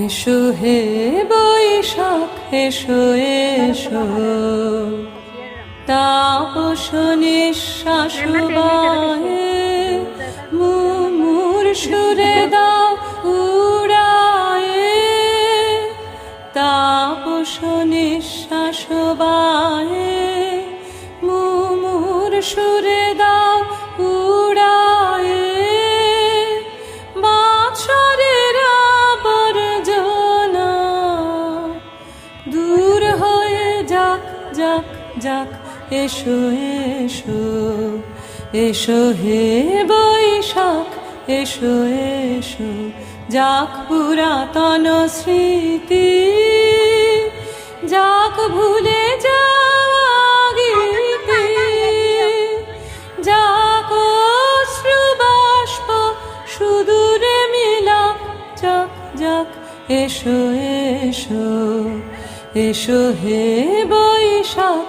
এসো হে বৈশাখ এসো এসো, তাপস নিঃশ্বাস বাহে মুমুর সুরে দাও উড়ায়ে, তাপস নিঃশ্বাস বাহে মুমুর সুরে দাও উড়ায়ে। বাছরের আবর্জনা দূর হয়ে যাক যাক যাক, এসো এসো এসো হে বৈশাখ এসো এসো, যাক পুরাতন স্মৃতি, যাক ভুলে যাওয়া গীতি, যাক অশ্রু বাষ্প সুদূরে মিলাক, যাক যাক এসো এসো এসো হে বৈশাখ।